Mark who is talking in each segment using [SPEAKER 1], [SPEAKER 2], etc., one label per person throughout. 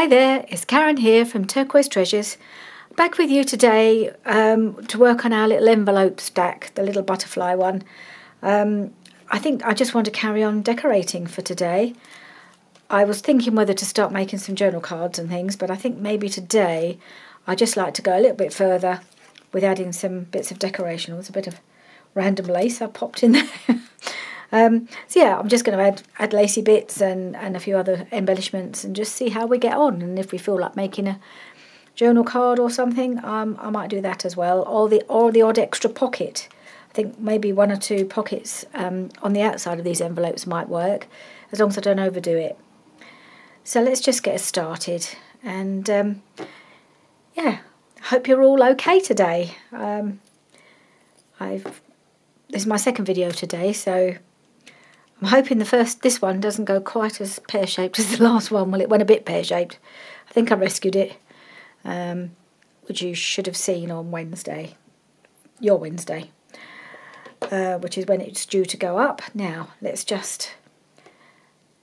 [SPEAKER 1] Hi there, it's Karen here from Turquoise Treasures. Back with you today to work on our little envelope stack, the little butterfly one. I think I just want to carry on decorating for today. I was thinking whether to start making some journal cards and things, but I think maybe today I'd just like to go a little bit further with adding some bits of decoration. There's a bit of random lace I popped in there. So yeah, I'm just going to add lacy bits and a few other embellishments and just see how we get on. And if we feel like making a journal card or something, I might do that as well. Or the odd extra pocket. I think maybe one or two pockets on the outside of these envelopes might work, as long as I don't overdo it. So let's just get started. And yeah, hope you're all okay today. This is my second video today, so I'm hoping this one doesn't go quite as pear-shaped as the last one. Well, it went a bit pear-shaped. I think I rescued it, which you should have seen on Wednesday, your Wednesday, which is when it's due to go up. Now, let's just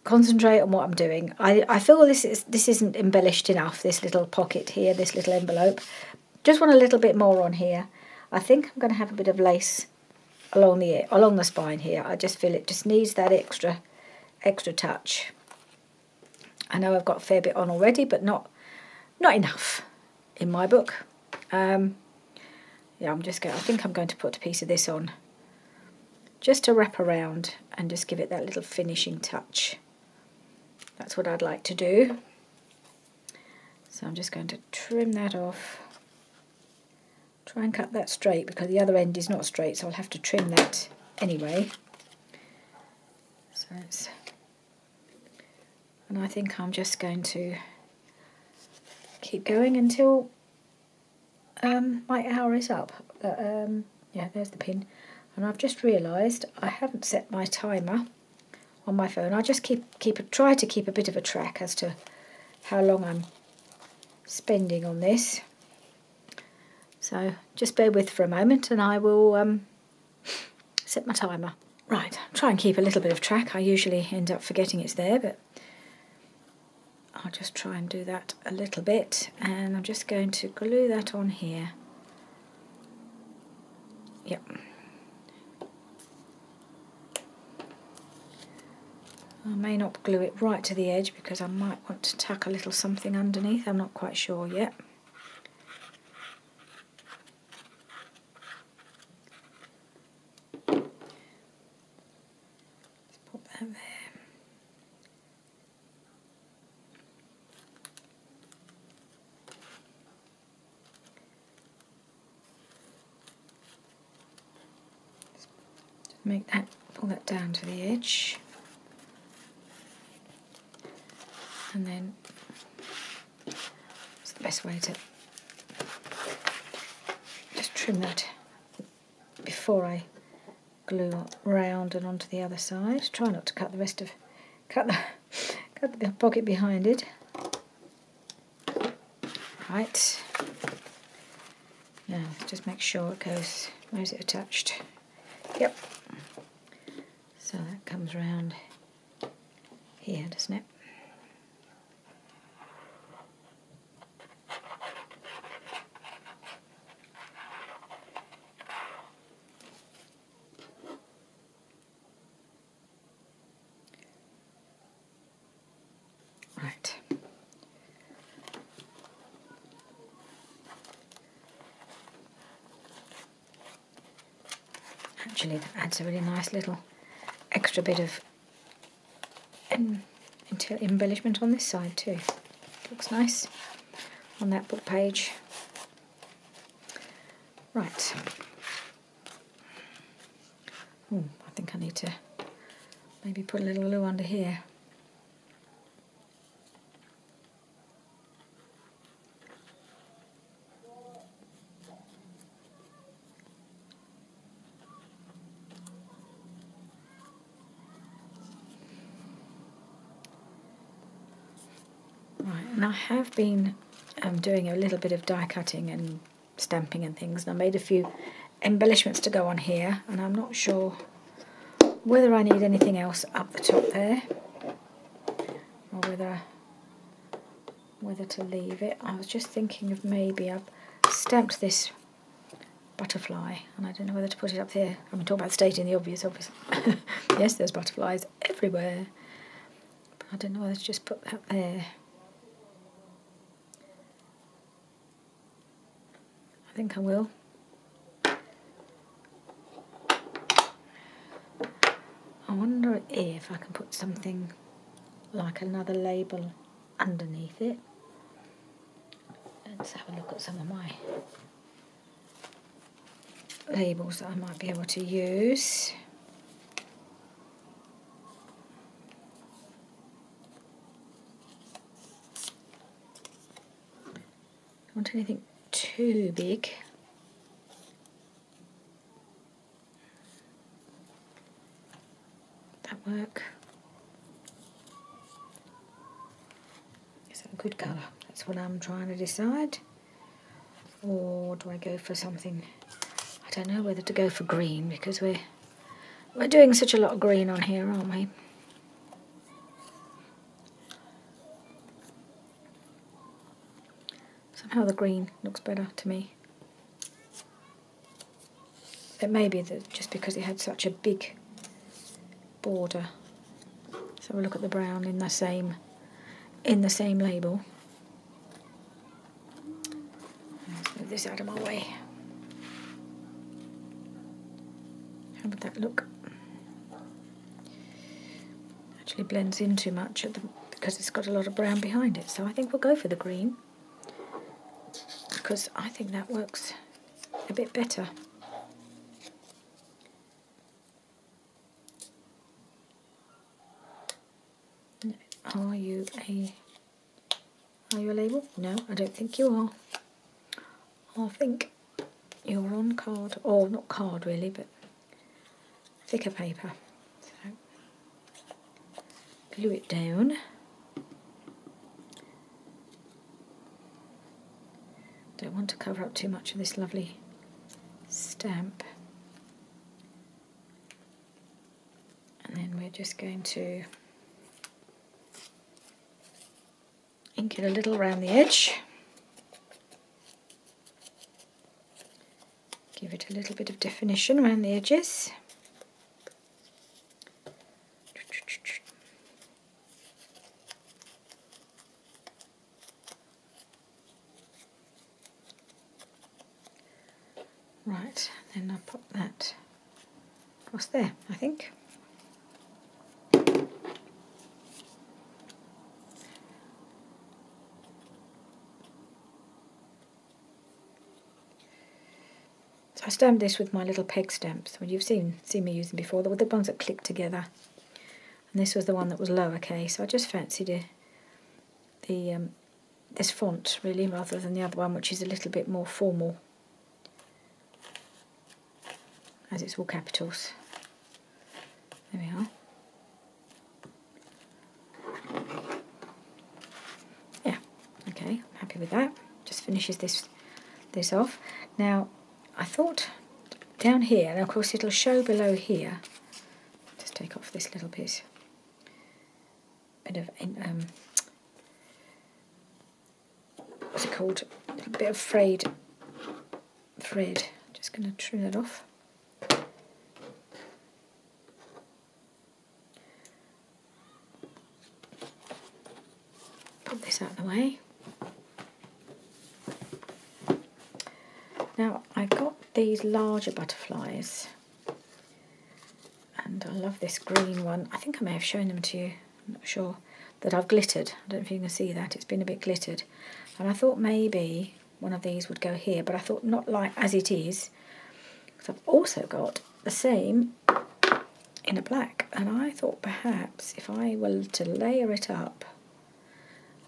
[SPEAKER 1] concentrate on what I'm doing. I feel this isn't embellished enough, this little pocket here, this little envelope. Just want a little bit more on here. I think I'm going to have a bit of lace along the spine here. I just feel it just needs that extra touch. I know I've got a fair bit on already, but not enough in my book. Yeah, I think I'm going to put a piece of this on just to wrap around and just give it that little finishing touch. That's what I'd like to do. So I'm just going to trim that off. Try and cut that straight because the other end is not straight, so I'll have to trim that anyway. And I think I'm just going to keep going until my hour is up. Yeah, there's the pin. And I've just realised I haven't set my timer on my phone. I just try to keep a bit of a track as to how long I'm spending on this. So just bear with for a moment and I will set my timer. Right, try and keep a little bit of track. I usually end up forgetting it's there, but I'll just try and do that a little bit. And I'm just going to glue that on here. Yep. I may not glue it right to the edge because I might want to tuck a little something underneath. I'm not quite sure yet. There. Pull that down to the edge, and then it's the best way to just trim that before I glue round and onto the other side. Try not to cut the pocket behind it. Right. Now just make sure it goes. Where's it attached? Yep. So that comes round here, doesn't it? Right. Actually, that adds a really nice little extra bit of embellishment on this side too. Looks nice on that book page. Right. I think I need to maybe put a little glue under here. Right, and I have been doing a little bit of die cutting and stamping and things, and I made a few embellishments to go on here, and I'm not sure whether I need anything else up the top there, or whether whether to leave it. I was just thinking of maybe I've stamped this butterfly and I don't know whether to put it up there. I'm talking about stating the obvious, obviously. Yes, there's butterflies everywhere. But I don't know whether to just put that there. I think I will. I wonder if I can put something like another label underneath it. Let's have a look at some of my labels that I might be able to use. Don't want anything too big. That work? Is that a good colour? That's what I'm trying to decide. Or do I go for something? I don't know whether to go for green because we're doing such a lot of green on here, aren't we? Somehow the green looks better to me. It may be that just because it had such a big border. So we'll look at the brown in the same label. Let's move this out of my way. How would that look? Actually blends in too much because it's got a lot of brown behind it. So I think we'll go for the green because I think that works a bit better. Are you a label? No, I don't think you are. I think you're on card, or not card really, but thicker paper. So glue it down. Don't want to cover up too much of this lovely stamp. And then we're just going to ink it a little around the edge. Give it a little bit of definition around the edges. Right, then I'll pop that across there, I think. So I stamped this with my little peg stamps, which you've seen me using before, the ones that click together. And this was the one that was lowercase, so I just fancied this font really, rather than the other one, which is a little bit more formal, as it's all capitals. There we are. Yeah, okay, I'm happy with that. Just finishes this off. Now, I thought down here, and of course it'll show below here. Just take off this little bit of what's it called? A little bit of frayed thread. Just going to trim that off. Pop this out of the way. Now I've got these larger butterflies and I love this green one. I think I may have shown them to you, I'm not sure, that I've glittered. I don't know if you can see that, it's been a bit glittered. And I thought maybe one of these would go here, but I thought not like as it is, because I've also got the same in a black, and I thought perhaps if I were to layer it up,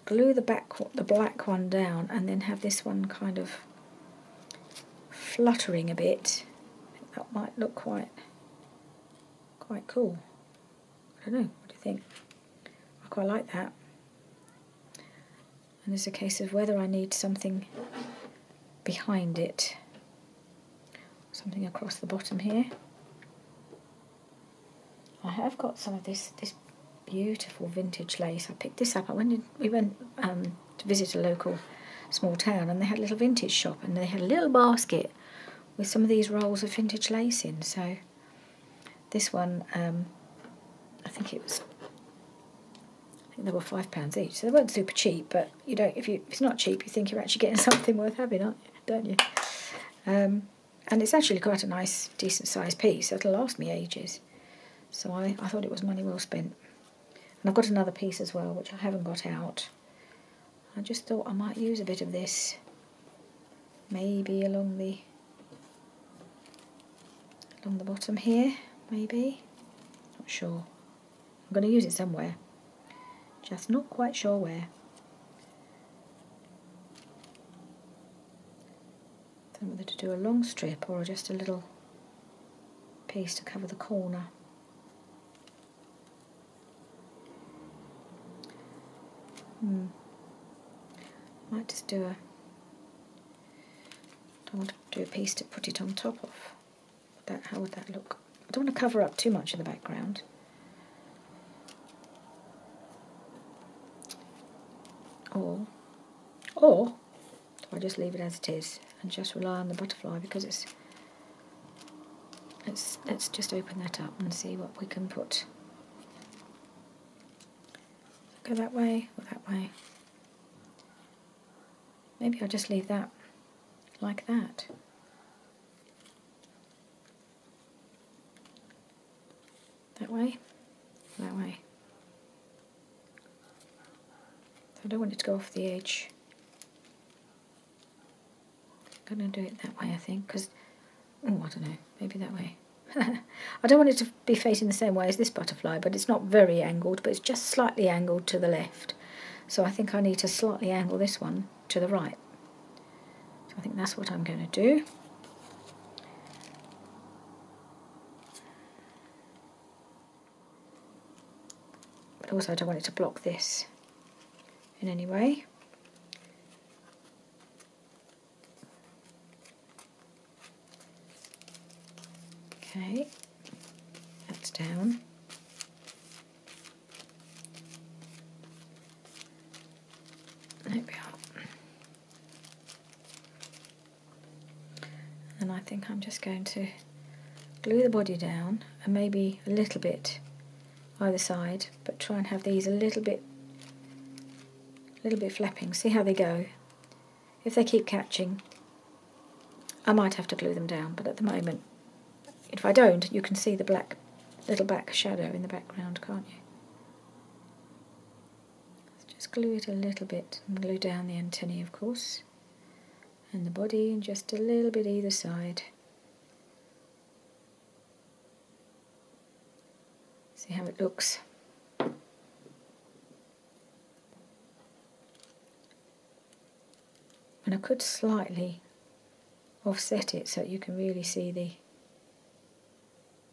[SPEAKER 1] glue the black one down and then have this one kind of fluttering a bit, that might look quite cool. I don't know, what do you think? I quite like that. And it's a case of whether I need something behind it, something across the bottom here. I have got some of this beautiful vintage lace. I picked this up. We went to visit a local small town, and they had a little vintage shop, and they had a little basket with some of these rolls of vintage lace in. So this one, I think they were £5 each, so they weren't super cheap. But you don't, if it's not cheap, you think you're actually getting something worth having, don't you? And it's actually quite a nice, decent sized piece. It'll last me ages. So I thought it was money well spent. And I've got another piece as well, which I haven't got out. I just thought I might use a bit of this, maybe along the bottom here, maybe. Not sure. I'm going to use it somewhere. Just not quite sure where. Don't know whether to do a long strip or just a little piece to cover the corner. Might just do don't want to do a piece to put it on top of. How would that look? I don't want to cover up too much of the background. Or do I just leave it as it is and just rely on the butterfly, because let's just open that up and see what we can put. Go that way or that way. Maybe I'll just leave that like that. That way, that way. So I don't want it to go off the edge. I'm going to do it that way, I think, because, I don't know, maybe that way. I don't want it to be facing the same way as this butterfly, but it's not very angled, but it's just slightly angled to the left. So I think I need to slightly angle this one to the right. So I think that's what I'm going to do. But also I don't want it to block this in any way. Okay, that's down. There we are. And I think I'm just going to glue the body down, and maybe a little bit either side, but try and have these a little bit flapping. See how they go. If they keep catching, I might have to glue them down, but at the moment, if I don't, you can see the little black shadow in the background, can't you? Let's just glue it a little bit, and glue down the antennae, of course, and the body, and just a little bit either side. See how it looks. And I could slightly offset it so that you can really see the...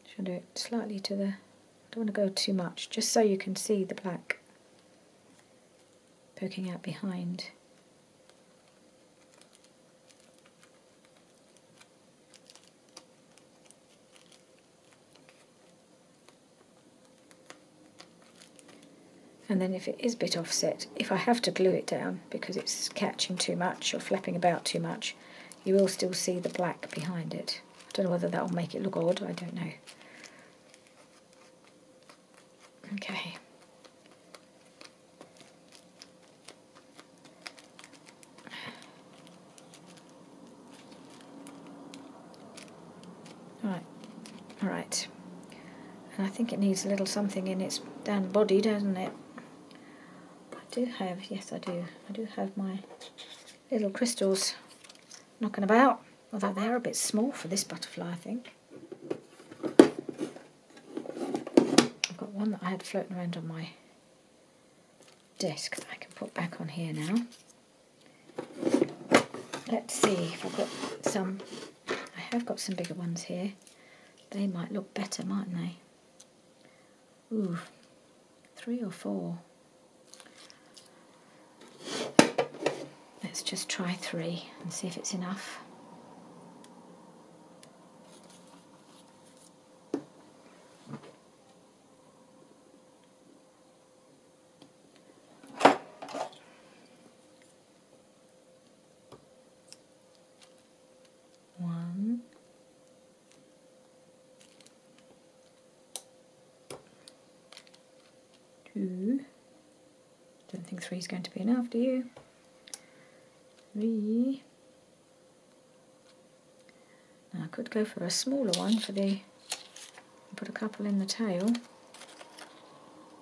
[SPEAKER 1] Should I do it slightly to the... I don't want to go too much, just so you can see the black poking out behind. And then if it is a bit offset, if I have to glue it down because it's catching too much or flapping about too much, you will still see the black behind it. I don't know whether that will make it look odd, I don't know. Okay. Alright. And I think it needs a little something in its down body, doesn't it? I do have, yes I do. I do have my little crystals knocking about, although they're a bit small for this butterfly, I think. I've got one that I had floating around on my desk that I can put back on here now. Let's see if I've got some. I have got some bigger ones here. They might look better, mightn't they? Ooh, 3 or 4. Let's just try 3 and see if it's enough. 2. Don't think 3 is going to be enough, do you? 3. Now I could go for a smaller one for the, put a couple in the tail.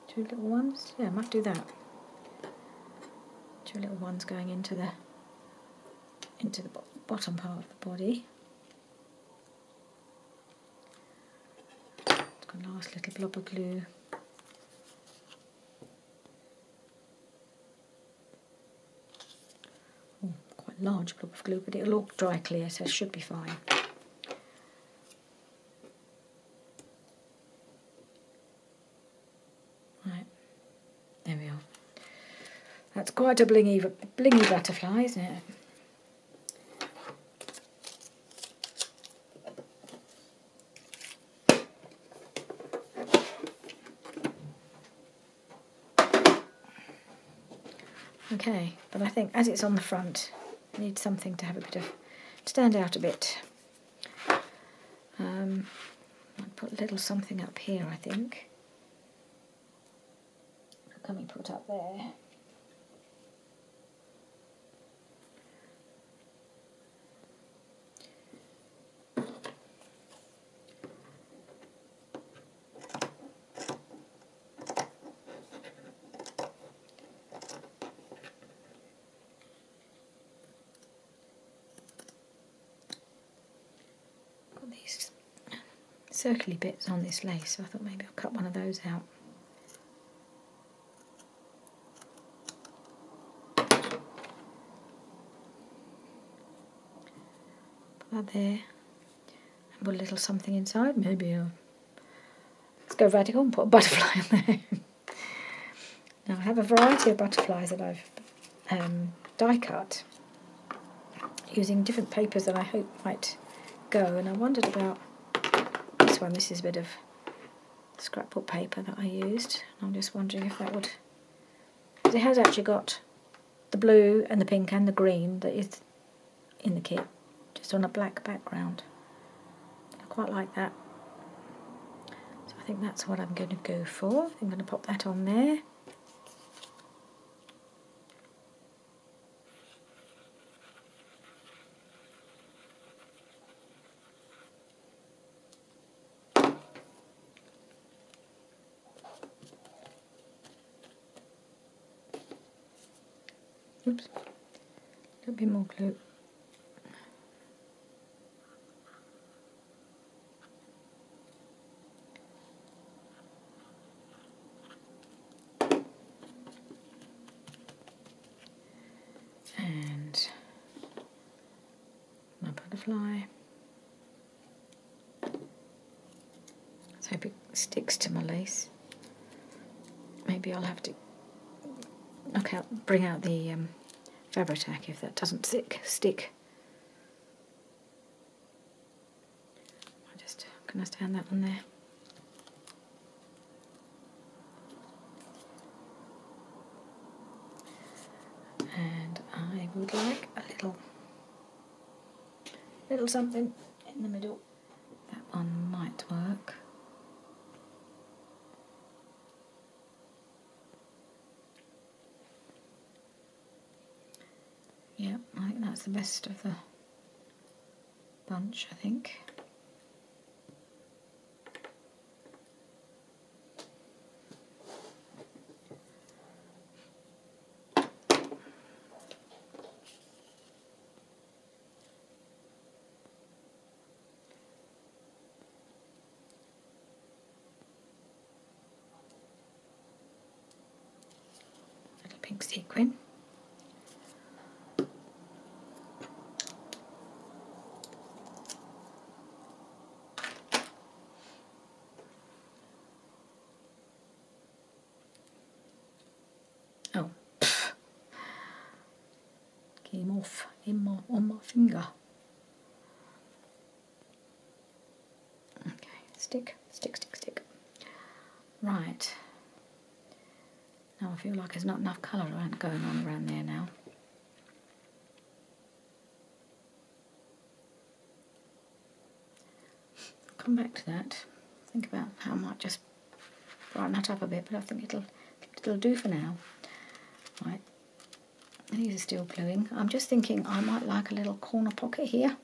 [SPEAKER 1] 2 little ones, yeah, I might do that. 2 little ones going into the bottom part of the body. It's got a last little blob of glue. Oh, quite a large blob of glue, but it'll all dry clear, so it should be fine. Right, there we are. That's quite a blingy butterfly, isn't it? Okay, but I think as it's on the front, it needs something to have a bit of, stand out a bit. I'll put a little something up here, I think. What can we put up there? These circly bits on this lace, so I thought maybe I'll cut one of those out. Put that there, and put a little something inside, maybe let's go radical and put a butterfly in there. Now I have a variety of butterflies that I've die cut using different papers that I hope might go, and I wondered about this one. This is a bit of scrapbook paper that I used, and I'm just wondering if that would, because it has actually got the blue and the pink and the green that is in the kit, just on a black background. I quite like that, so I think that's what I'm going to go for. I'm going to pop that on there. Oops, a little bit more glue. And my butterfly. Let's hope it sticks to my lace. Maybe I'll have to bring out the Fabri-Tac if that doesn't stick. Can I stand that one there? And I would like a little something in the middle. That one might work. Yeah, I think that's the best of the bunch, I think. Little pink sequin. Oh, came off on my finger. Okay, stick. Right. Now I feel like there's not enough colour going on around there now. Come back to that. Think about how I might just brighten that up a bit, but I think it'll it'll do for now. Right, these are still gluing. I'm just thinking I might like a little corner pocket here.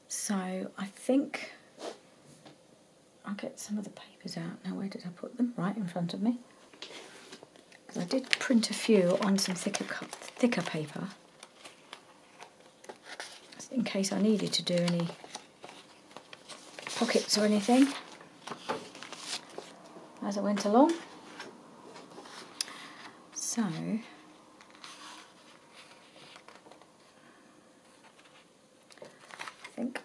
[SPEAKER 1] So I think I'll get some of the papers out. Now, where did I put them? Right in front of me. Because I did print a few on some thicker paper, in case I needed to do any pockets or anything as I went along. So I think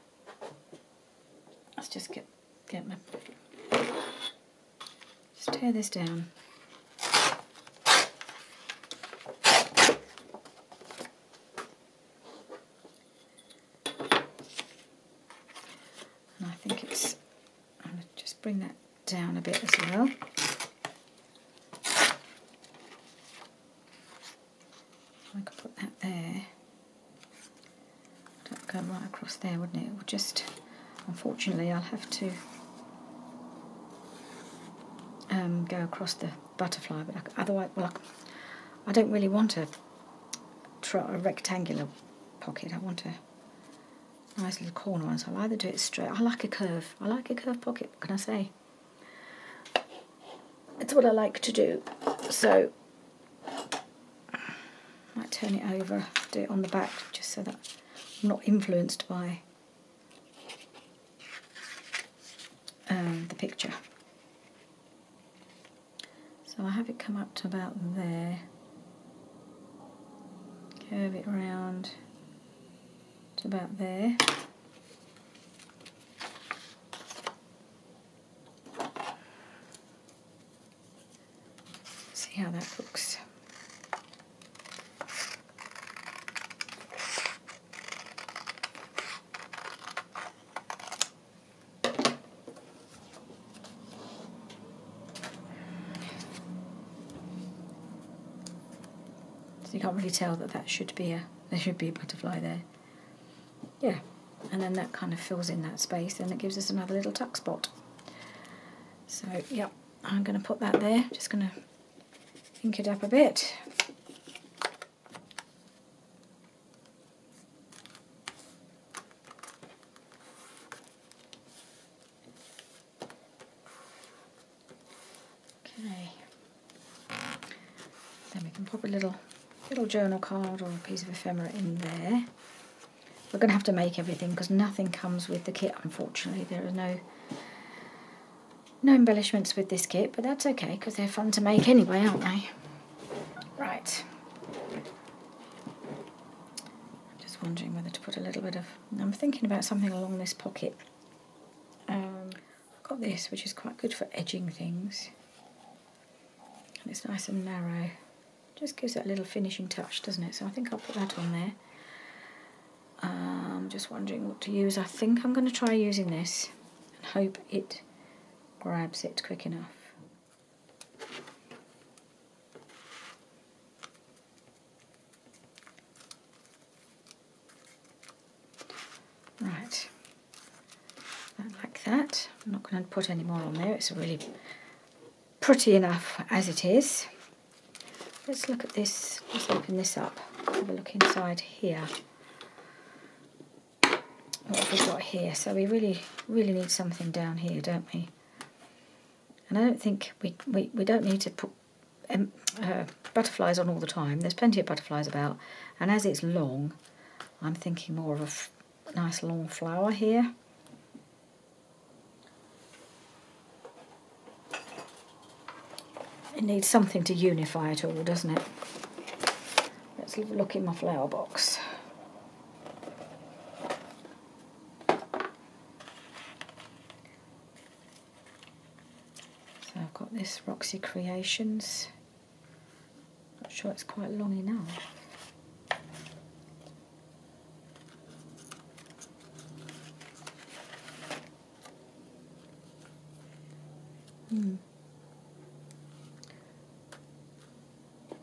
[SPEAKER 1] let's just get my, just tear this down. And I think it's, I'm going to just bring that down a bit as well. I could put that there. That would go right across there, wouldn't it? It would just, unfortunately, I'll have to go across the butterfly, but otherwise, well, I don't really want a rectangular pocket. I want a nice little corner one, so I'll either do it straight. I like a curve. I like a curved pocket, what can I say? It's what I like to do. So I might turn it over, do it on the back, just so that I'm not influenced by the picture. So I have it come up to about there, curve it around to about there. See how that looks. So you can't really tell that there should be a butterfly there. Yeah, and then that kind of fills in that space, and it gives us another little tuck spot. So yeah, I'm going to put that there. Just going to ink it up a bit. Okay. Then we can pop a little journal card or a piece of ephemera in there. We're going to have to make everything because nothing comes with the kit, unfortunately. There are no embellishments with this kit, but that's okay because they're fun to make anyway, aren't they? Right. I'm just wondering whether to put a little bit of... I'm thinking about something along this pocket. I've got this, which is quite good for edging things. And it's nice and narrow. Just gives it a little finishing touch, doesn't it? So I think I'll put that on there. I'm just wondering what to use. I think I'm going to try using this and hope it grabs it quick enough. Right, like that. I'm not going to put any more on there. It's really pretty enough as it is. Let's look at this. Let's open this up. Have a look inside here. What have we got here? So we really need something down here, don't we? And I don't think we don't need to put butterflies on all the time. There's plenty of butterflies about, and as it's long, I'm thinking more of a nice long flower here. It needs something to unify it all, doesn't it? Let's have a look in my flower box. So I've got this Roxy Creations. Not sure it's quite long enough.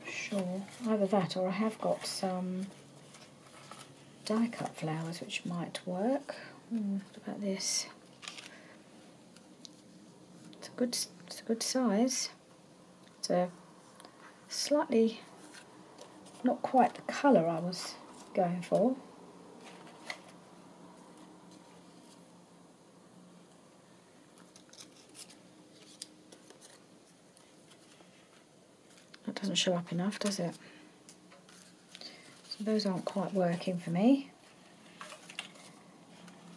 [SPEAKER 1] Sure, either that or I have got some die cut flowers which might work. What about this? It's a good size. just slightly not quite the colour I was going for. That doesn't show up enough, does it? So those aren't quite working for me.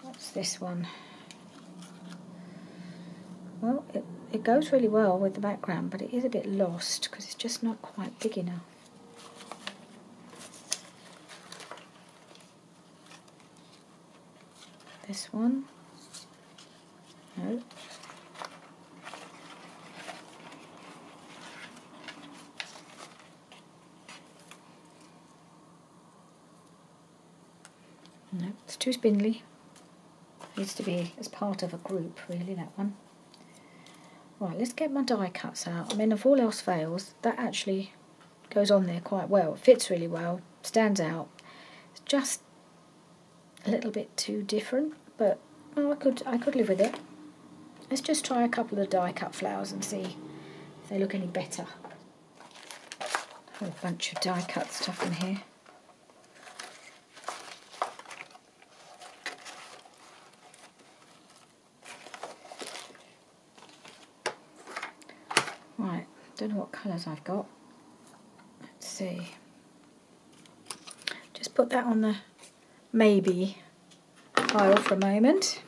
[SPEAKER 1] What's this one? Well, it goes really well with the background, but it is a bit lost because it's just not quite big enough. This one? No. No, it's too spindly. Needs to be as part of a group, really, that one. Right, let's get my die cuts out. I mean, if all else fails, that actually goes on there quite well. It fits really well, stands out. It's just a little bit too different, but well, I could live with it. Let's just try a couple of die cut flowers and see if they look any better. A bunch of die cut stuff in here. Right, don't know what colours I've got. Let's see. Just put that on the maybe pile for a moment.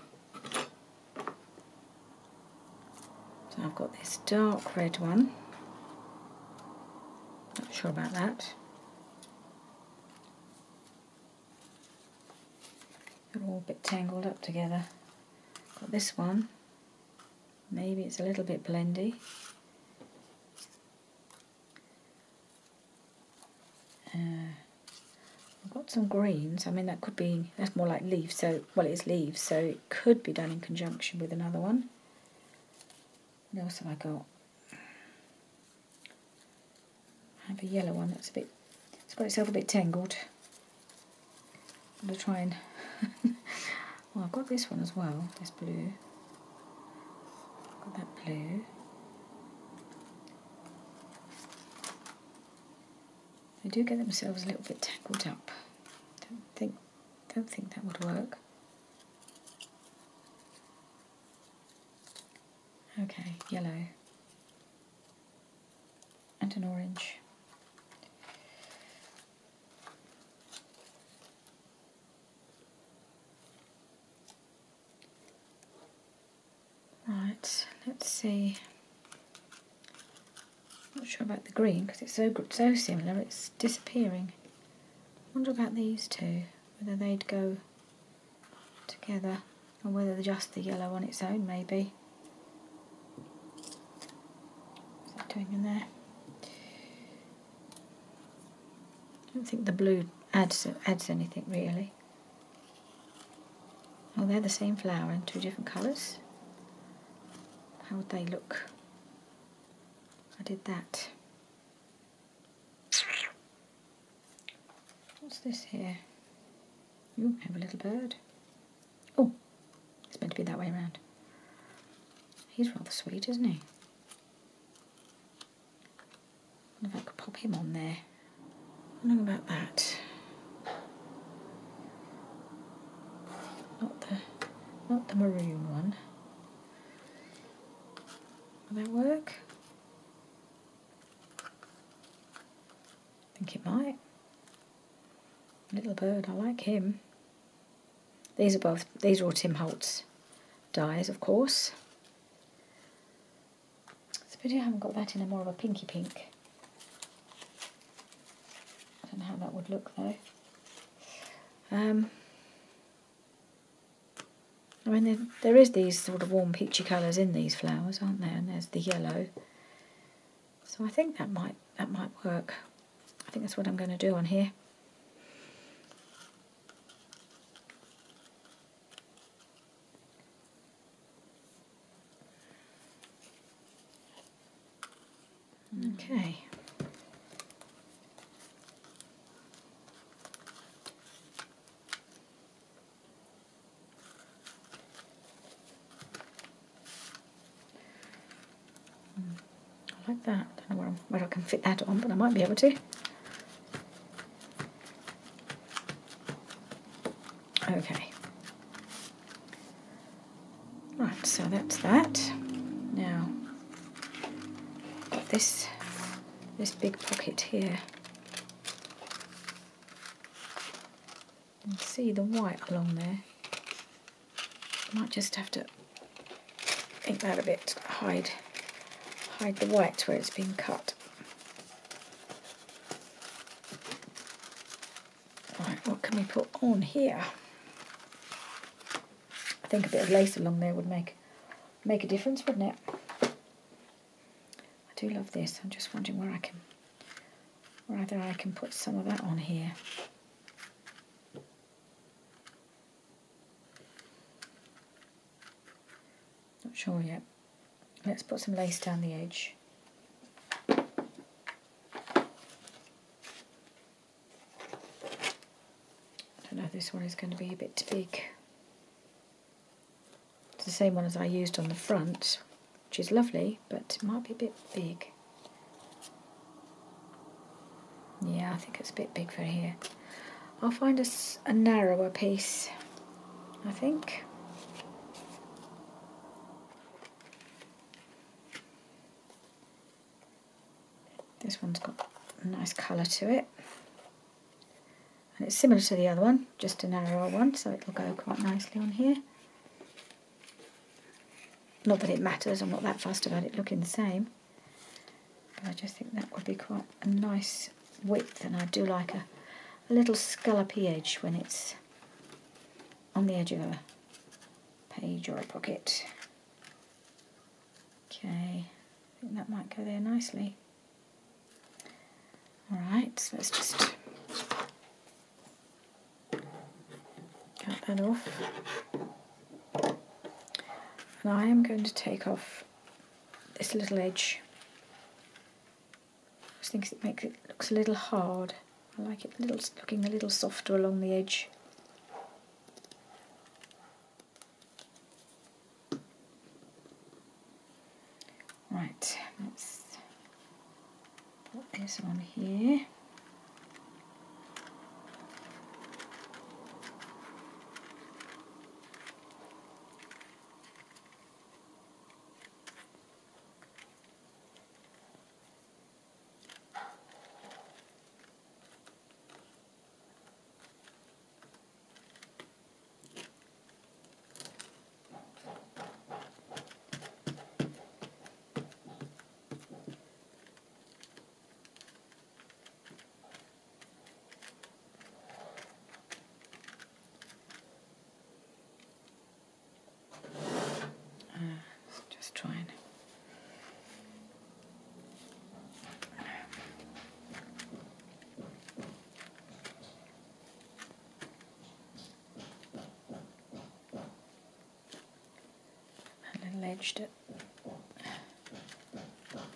[SPEAKER 1] So I've got this dark red one. Not sure about that. They're all a bit tangled up together. Got this one. Maybe it's a little bit blendy. I've got some greens. I mean, that could be, that's more like leaves, so, well, it's leaves, so it could be done in conjunction with another one. What else have I got? I have a yellow one that's a bit, it's got itself a bit tangled. I'm going to try and, well, I've got this one as well, this blue. I've got that blue. They do get themselves a little bit tangled up. Don't think that would work. Okay, yellow and an orange. Right, let's see. Not sure about the green because it's so similar. It's disappearing. Wonder about these two, whether they'd go together or whether just the yellow on its own, maybe. What's that doing in there? I don't think the blue adds anything really. Oh, they're the same flower in two different colours. How would they look? I did that. What's this here? You have a little bird. Oh, it's meant to be that way around. He's rather sweet, isn't he? I wonder if I could pop him on there. Wondering about that. Not the maroon one. Will that work? I think it might. Little bird, I like him. These are all Tim Holtz dyes, of course. It's a pity I haven't got that in a more of a pinky pink. I don't know how that would look though. I mean, there is these sort of warm peachy colours in these flowers, aren't there? And there's the yellow. So I think that might work. I think that's what I'm going to do on here. Okay. I like that. don't know where I can fit that on, but I might be able to. Okay. Right, so that's that. Now, got this big pocket here. You can see the white along there. Might just have to ink that a bit, hide the white where it's been cut. Right, what can we put on here? I think a bit of lace along there would make a difference, wouldn't it? I do love this. I'm just wondering whether I can put some of that on here. Not sure yet. Let's put some lace down the edge. I don't know if this one is going to be a bit big. It's the same one as I used on the front, which is lovely, but it might be a bit big. Yeah, I think it's a bit big for here. I'll find a narrower piece, I think. This one's got a nice colour to it. And it's similar to the other one, just a narrower one, so it'll go quite nicely on here. Not that it matters, I'm not that fussed about it looking the same. But I just think that would be quite a nice width, and I do like a little scallopy edge when it's on the edge of a page or a pocket. Okay, I think that might go there nicely. Alright, so let's just cut that off. And I am going to take off this little edge. I just think it looks a little hard. I like it looking a little softer along the edge. Right, let's put this on here. Just try and a little edge to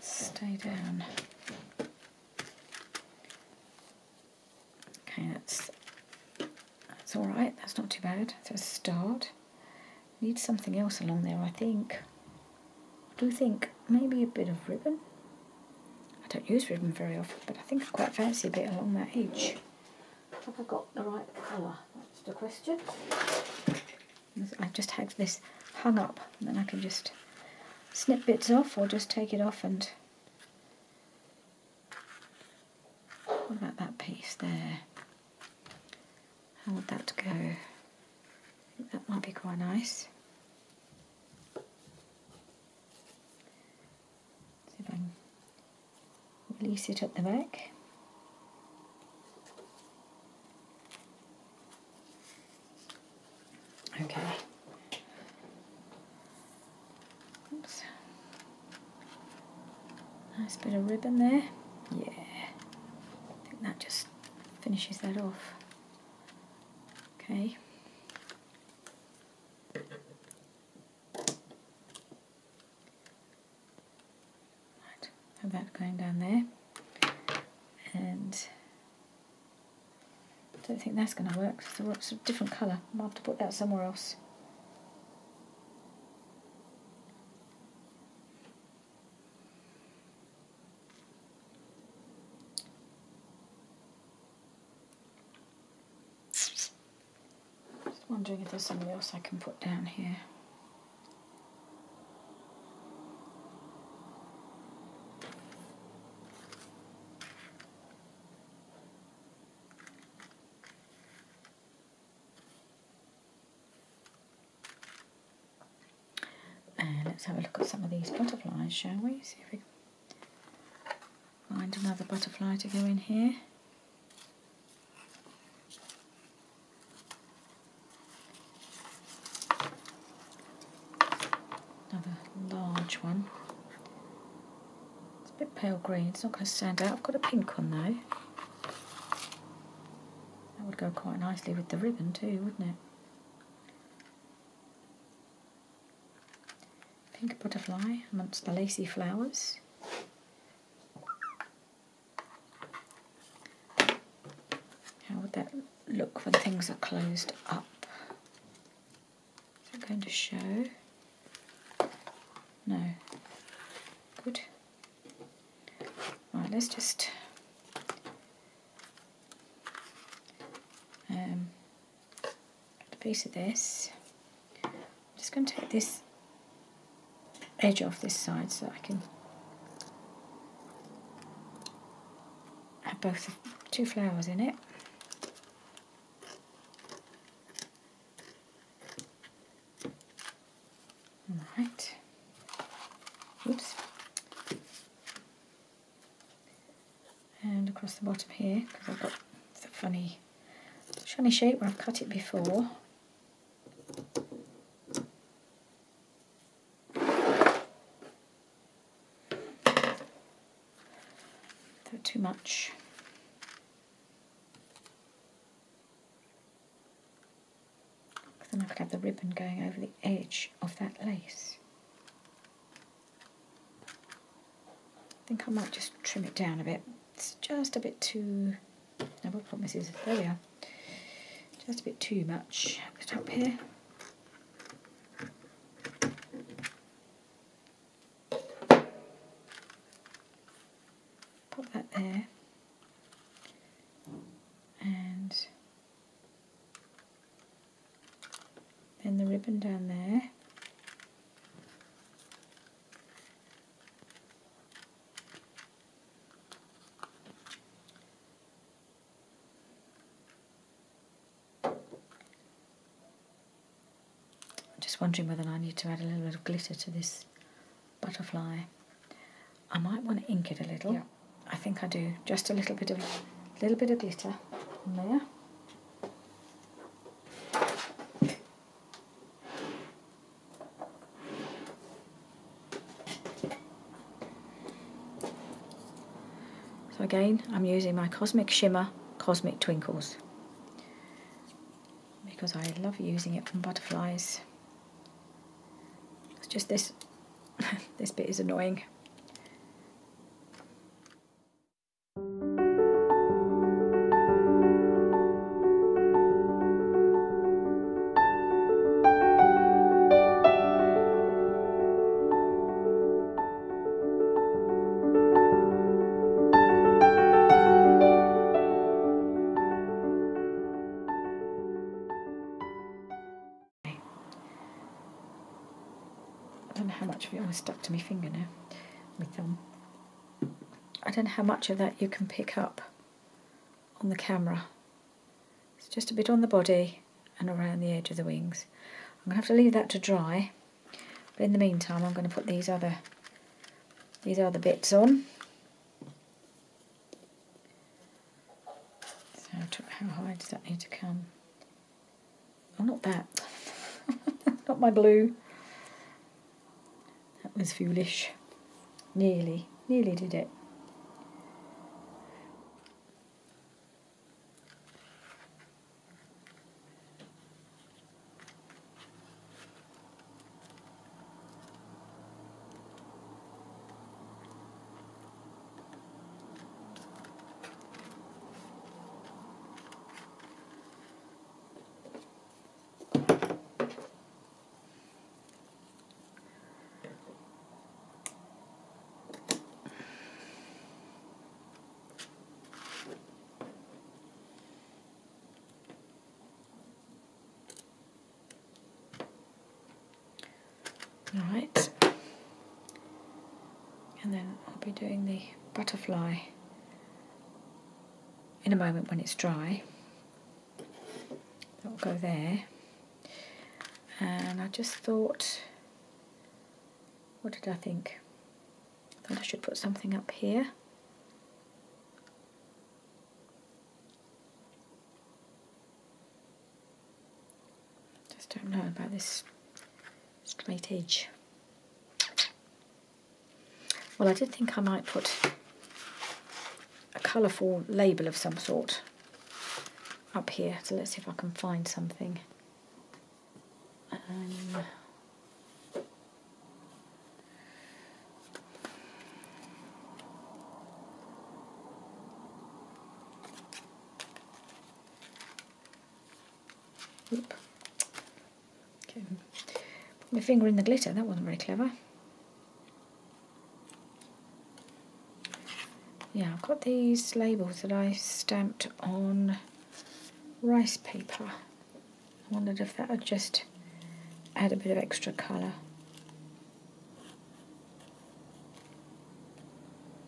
[SPEAKER 1] stay down. Okay, that's all right. That's not too bad. It's a start. Need something else along there, I think. I do think maybe a bit of ribbon. I don't use ribbon very often, but I think I quite fancy a bit along that edge. Have I got the right colour? That's the question. I just have this hung up, and then I can just snip bits off or just take it off. And what about that piece there? How would that go? I think that might be quite nice. See if I can release it at the back. Okay. Oops. Nice bit of ribbon there. Yeah. I think that just finishes that off. Okay. Right. Have that going down there. And I don't think that's going to work. It's a different colour. I might have to put that somewhere else. Wondering if there's something else I can put down here. And let's have a look at some of these butterflies, shall we? See if we can find another butterfly to go in here. Another large one. It's a bit pale green, it's not going to stand out. I've got a pink one though. That would go quite nicely with the ribbon too, wouldn't it? Pink butterfly amongst the lacy flowers. How would that look when things are closed up? Is it going to show? No. Good. Right, let's just get a piece of this. I'm just going to take this edge off this side so I can have both two flowers in it. Right. Oops. And across the bottom here, because I've got the funny shiny shape where I've cut it before. Too much. Then I could have the ribbon going over the edge of that lace. I think I might just trim it down a bit. It's just a bit too... No, what problem is, there we are. Just a bit too much at the top here. Pop that there. And then the ribbon down there. Just wondering whether I need to add a little bit of glitter to this butterfly. I might want to ink it a little. Yeah. I think I do. Just a little bit of glitter on there. So again, I'm using my Cosmic Shimmer Cosmic Twinkles because I love using it on butterflies. It's just this this bit is annoying. I don't know how much of it was stuck to my finger now, my thumb. I don't know how much of that you can pick up on the camera. It's just a bit on the body and around the edge of the wings. I'm going to have to leave that to dry, but in the meantime I'm going to put these other bits on. So how high does that need to come? Oh, not that. Not my glue. That was foolish. Nearly did it. Right, and then I'll be doing the butterfly in a moment when it's dry. That'll go there. And I just thought, what did I think? I thought I should put something up here. Just don't know about this straight edge. Well, I did think I might put a colourful label of some sort up here, so let's see if I can find something. Oop. Okay. Put my finger in the glitter, that wasn't very clever. Yeah, I've got these labels that I stamped on rice paper. I wondered if that would just add a bit of extra colour.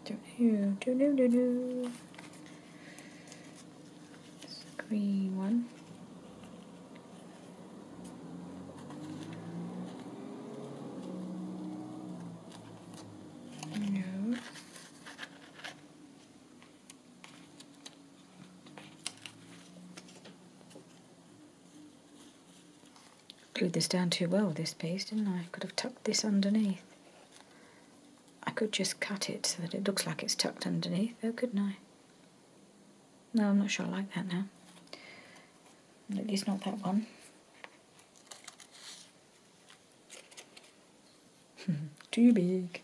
[SPEAKER 1] Do. It's a green one. No. Glued this down too well, this piece, didn't I? Could have tucked this underneath. I could just cut it so that it looks like it's tucked underneath, though, couldn't I? No, I'm not sure I like that now. At least not that one. Too big.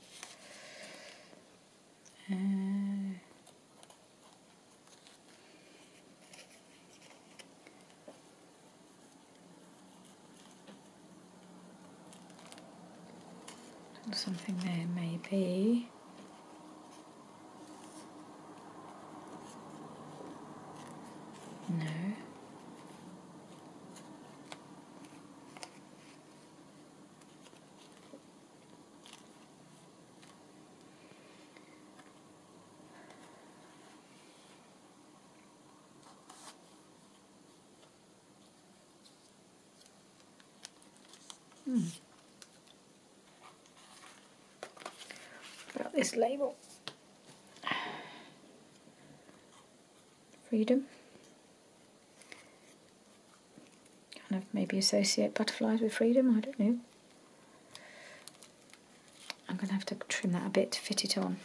[SPEAKER 1] Something there, maybe. No. About this label. Freedom. Kind of maybe associate butterflies with freedom, I don't know. I'm going to have to trim that a bit to fit it on.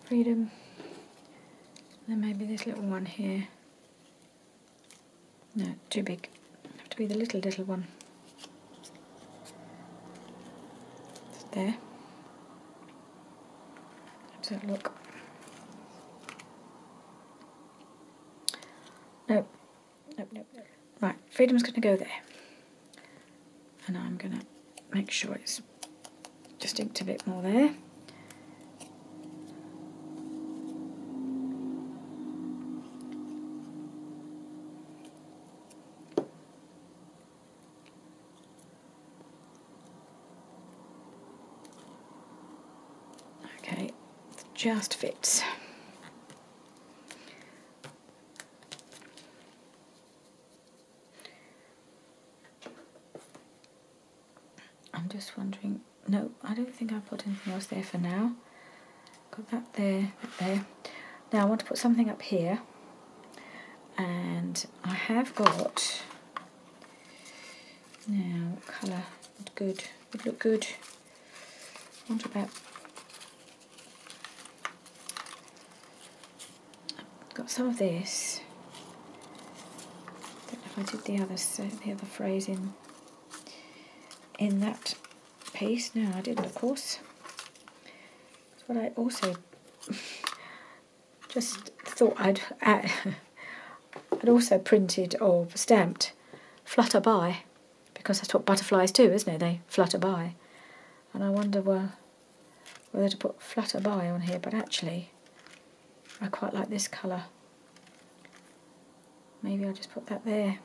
[SPEAKER 1] Freedom. Then maybe this little one here. No, too big. Have to be the little one. Just there. How does that look? Nope. Nope. Right, freedom's going to go there. And I'm going to make sure it's distinct a bit more there. Okay, it just fits. I'm just wondering, no, I don't think I'll put anything else there for now. Got that there, that there. Now I want to put something up here, and I have got, now what colour would look good. I want about, I've got some of this, I did the other phrase in that piece. No, I didn't, of course. That's what I also just thought I'd also printed or stamped flutter by, because that's what butterflies do, isn't it? They flutter by. And I wonder whether to put flutter by on here, but actually I quite like this colour. Maybe I'll just put that there.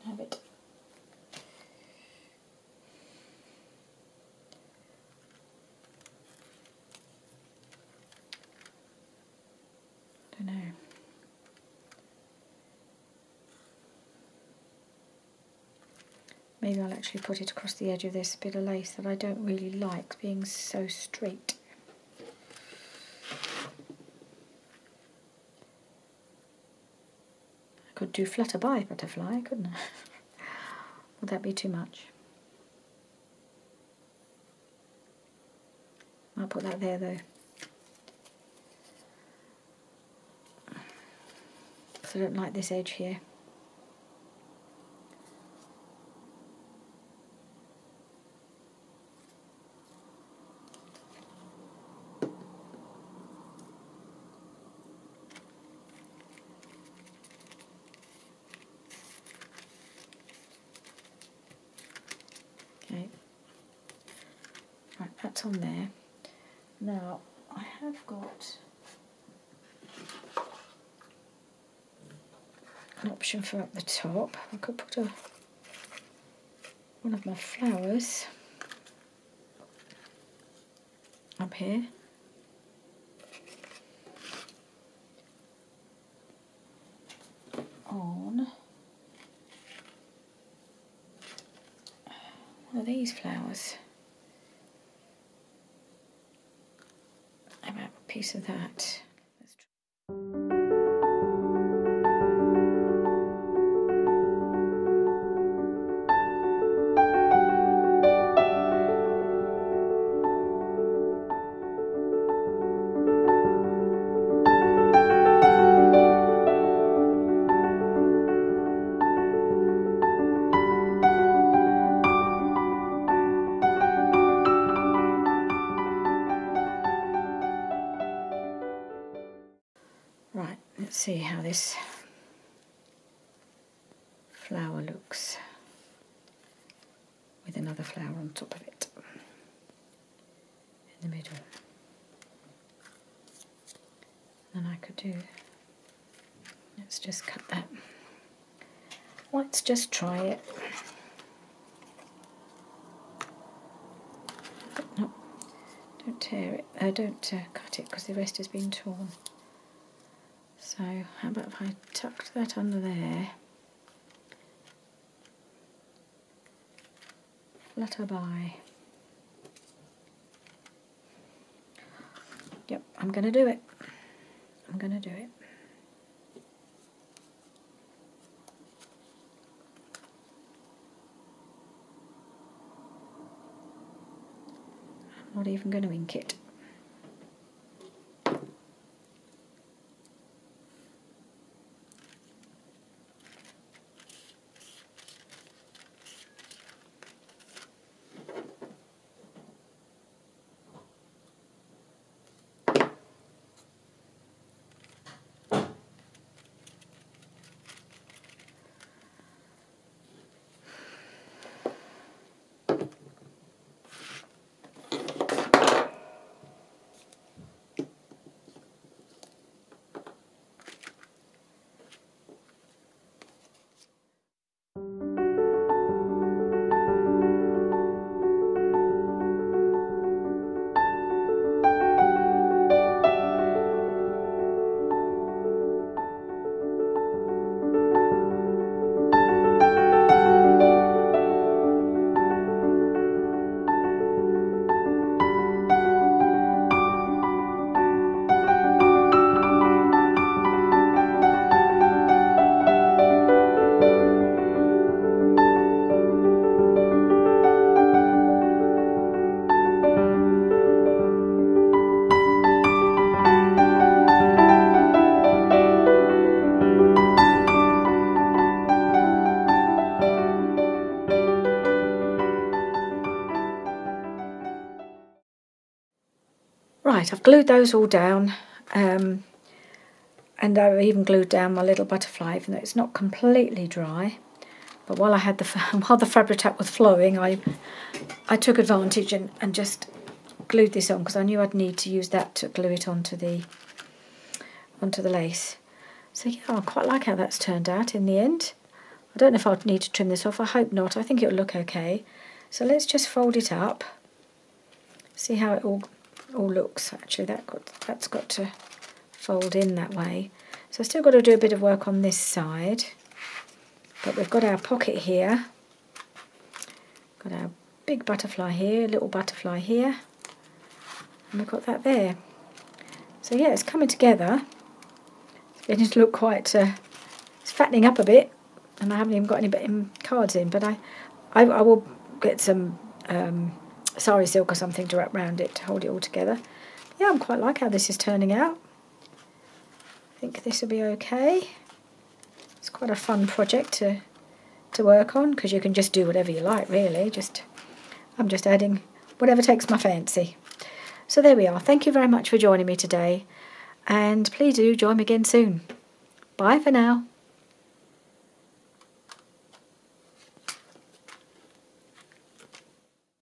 [SPEAKER 1] Have it. I don't know. Maybe I'll actually put it across the edge of this bit of lace that I don't really like being so straight. I could do flutter by butterfly, couldn't I? Would that be too much? I'll put that there though. Because I don't like this edge here. Okay. Right, that's on there. Now, I have got an option for up the top. I could put one of my flowers up here. On one of these flowers. How about a piece of that? Let's try. Right, let's see how this flower looks with another flower on top of it in the middle. And I could do, let's just cut that. Let's just try it. No, don't tear it, don't cut it because the rest has been torn. So how about if I tucked that under there, flutter by. Yep, I'm going to do it. I'm going to do it. I'm not even going to ink it. Right, I've glued those all down, and I've even glued down my little butterfly, even though it's not completely dry. But while I had while the Fabri-Tac was flowing, I took advantage and just glued this on, because I knew I'd need to use that to glue it onto the lace. So yeah, I quite like how that's turned out in the end. I don't know if I'd need to trim this off. I hope not. I think it'll look okay. So let's just fold it up. See how it all looks. Actually, that's got to fold in that way. So I've still got to do a bit of work on this side. But we've got our pocket here. Got our big butterfly here, little butterfly here. And we've got that there. So yeah, it's coming together. It's beginning to look quite, it's fattening up a bit. And I haven't even got any cards in, but I will get some sari silk or something to wrap around it to hold it all together. Yeah, I'm quite like how this is turning out. I think this will be okay. It's quite a fun project to work on, because you can just do whatever you like, really. I'm just adding whatever takes my fancy. So there we are. Thank you very much for joining me today, and please do join me again soon. Bye for now.